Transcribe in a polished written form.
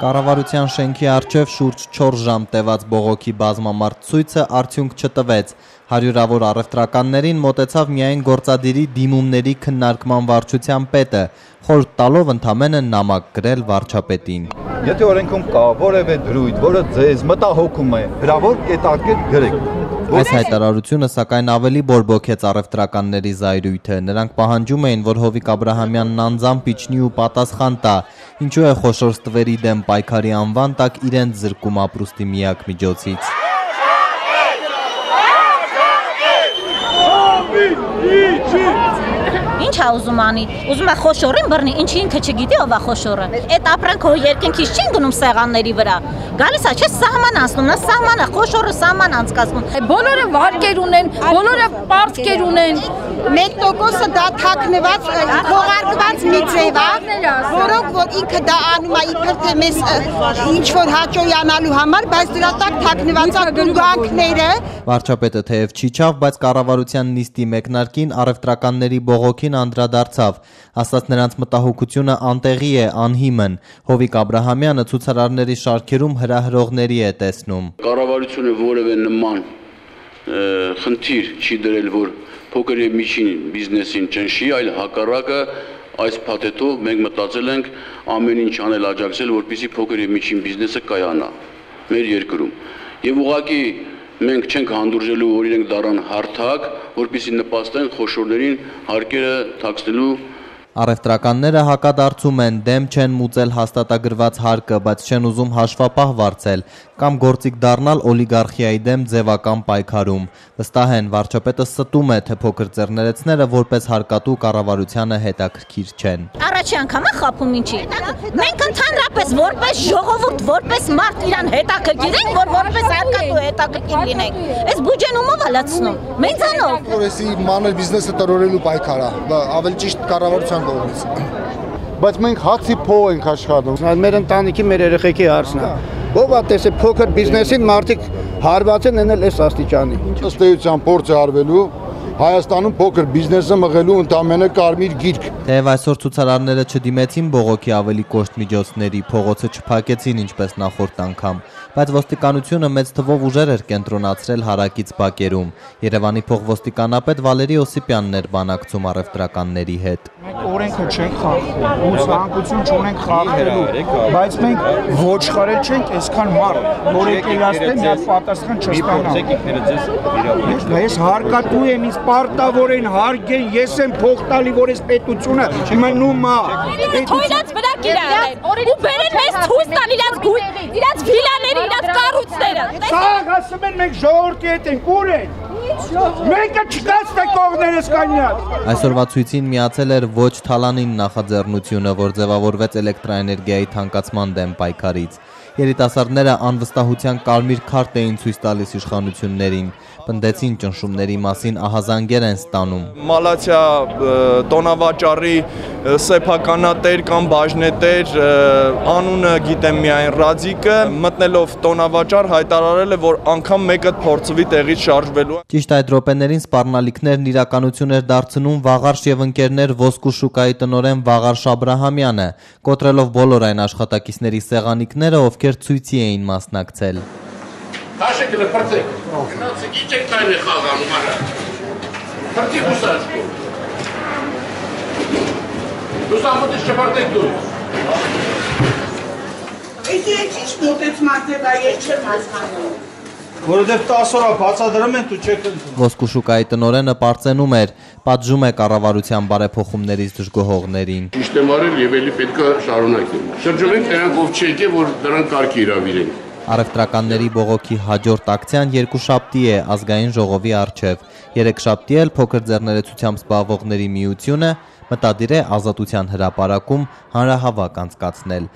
Կառավարության շենքի առջև շուրջ 4 ժամ տևած բողոքի բազմամարդ ցույցը արդյունք չտվեց։ Հարյուրավոր առևտրականներին մոտեցավ միայն գործադիրի դիմումների քննարկման վարչության պետը, խորհուրդ տալով ընդամենը նամակ գրել վարչապետին։ Եթե օրենքում կա որևէ դրույթ, որը ձեզ մտահոգում է, հրավոր կետարկել գրեք։ Այս հայտարարությունը սակայն ավելի բորբոքեց առևտրականների զայրույթը։ Նրանք պահանջում էին, որ Հովիկ Աբրահամյանն անձամբ իջնի ու պատասխան տա, ինչու է խոշոր ստվերի դեմ պայքարի անվան տակ իրենց զրկում ապրուստի միակ միջոցից։ Ինչ է ուզում անի, ուզում է խոշորին բռնի, ինչի ինքը չգիտի ով է խոշորը։ Այդ ապրանքը երկնքից չի գնում սեղանների վրա։ Գալիս է, չէ, սահման անցնում, նա սահման է, խոշորը սահման անցկացնում։ Բոլորը վարկեր ունեն, բոլորը պարտքեր ունեն։ 1% դա թաքնված, քողարկված մի ձև է, որոնք որ ինքը դա անում է իբր թե մեզ ինչ որ հաճոյանալու համար, բայց դրա տակ թաքնված է գուգանքները։ Վարչապետը թեև չիջավ, բայց կառավարության նիստի մեկնարկին առևտրականների բողոքին անդրադարձավ, ասաց նրանց մտահոգությունը անտեղի է, անհիմն։ Հովիկ Աբրահամյանը ցուցարարների շարքերում հրահրողների է տեսնում։ Կառավարությունը որևէ նման խնդիր չի դրել, որ փոքր եւ միջին բիզնեսին ճնշի, այլ հակառակը այս փաթեթով մենք մտածել ենք ամեն ինչ անել աջակցել, որպեսզի փոքր եւ միջին բիզնեսը կայանա մեր երկրում։ Եվ ուղղակի մենք չենք հանդուրժելու, որ իրենք դառան հարթակ, որպեսզի նպաստեն խոշորներին հարկերը թաքցնելու։ Առևտրականները հակադարձում են, դեմ չեն մուծել հաստատագրված հարկը, բայց չեն ուզում հաշվապահ վարձել կամ գործիք դառնալ օլիգարխիայի դեմ ձևական պայքարում։ Վստահ են, վարչապետը ստում է, թե փոքր ձեռներեցները որպես հարկատու կառավարությանը հետաքրքիր չեն։ Առաջի անգամ է խաբում ինչի։ Մենք ընդհանրապես որպես ժողովուրդ, որպես մարդ իրան հետաքրքիր ենք, որ որպես հարկատու հետաքրքիր լինենք։ Այս բյուջեն ումով է լցնում։ Մեծանով։ Որեսի մանր բիզնեսը տրորելու պայքար է, ավելի ճիշտ կառավարության կողմից։ Բայց մենք հացի փող ենք աշխատում։ Մեր ընտանիքի, մեր երեխեքի հարցն է։ Ով է տեսել փոքր բիզնեսին մարդիկ հարված են ենել այս աստիճանի։ Ըստ էության փորձ է արվելու Հայաստանում փոքր բիզնեսը մղելու ընդամենը կարմիր գիրք։ Թեև այսօր ցուցարարները չդիմեցին բողոքի ավելի կոշտ միջոցների, փողոցը չփակեցին ինչպես նախորդ անգամ, բայց ոստիկանությունը մեծ թվով ուժեր էր կենտրոնացրել հարակից բակերում։ Երևանի փոխոստիկանապետ Վալերի Օսիպյանն էր բանակցում առևտրականների հետ։ Մենք օրենքը չենք խախտում, ու ցանկություն չունենք խախտելու, բայց մենք ոչխարել չենք այսքան մարդ, որ եկելաստեն մի պատասխան չստանա։ Ես հարկատու եմ, ինձ պարտավոր են հարգեն, ես եմ փող տալի, որ այս պետությունը մնում է։ Թույլաց վրա կիրառեն, ու բերեն մեզ ցույց տալ իրաց վիլաները, իրաց կառույցները։ Սա ասում են մենք ժողովրդի հետ ենք, ուր են։ Մեկը չկացնե կողներս կանյակ։ Այսօրվա ցույցին միացել էր ոչ թալանին նախաձեռնությունը, որ ձևավորվեց էլեկտրաէներգիայի թանկացման դեմ պայքարից։ Երիտասարդները անվստահության կարմիր քարտ էին ցույց տալիս իշխանություններին, պնդեցին ճնշումների մասին ահազանգեր են ստանում։ Մալացիա տոնավաճառի սեփականատեր կամ բաժնետեր անունը գիտեմ միայն Ռադիկը, մտնելով տոնավաճառ հայտարարել է, որ անգամ մեկը փորձվի տեղից շարժվելու։ Ճիշտ այդ րոպեներին սպառնալիքներն իրականություն էր դարձնում Վաղարշ եւ ընկերներ ոսկու շուկայի տնօրեն Վաղարշ Աբրահամյանը, կոտրելով բոլոր այն աշխատակիցների սեղանիկները, ովքեր ցույցի էին մասնակցել։ Տաշեկը փրկեք։ Գնացեք, ինչ եք տայրը խաղանում արա։ Փրկեք ուսածքո։ Ուսամոդի չփրկեք դու։ Այս ինչ մոտեցման ձևա ես չեմ հասկանում։ Որովհետև 10 օր բացադրում են, դու չեք ընդունում։ Ոսկու շուկայի տնօրենը պարծենում էր, պատժում է կառավարության բարեփոխումներից դժգոհողներին։ Ճիշտ եմ արել եւ ելի պետք է շարունակել։ Շրջանենք նրանք ով չեկե, որ դրանք կարգի իրավիրեն։ Առևտրականների բողոքի հաջորդ ակցիան երկուշաբթի է ազգային ժողովի առջև։ Երեքշաբթի էլ փոքր ձեռներեցությամբ զբաղվողների միությունը մտադիր է Ազատության հրապարակում հանրահավաք անցկացնել։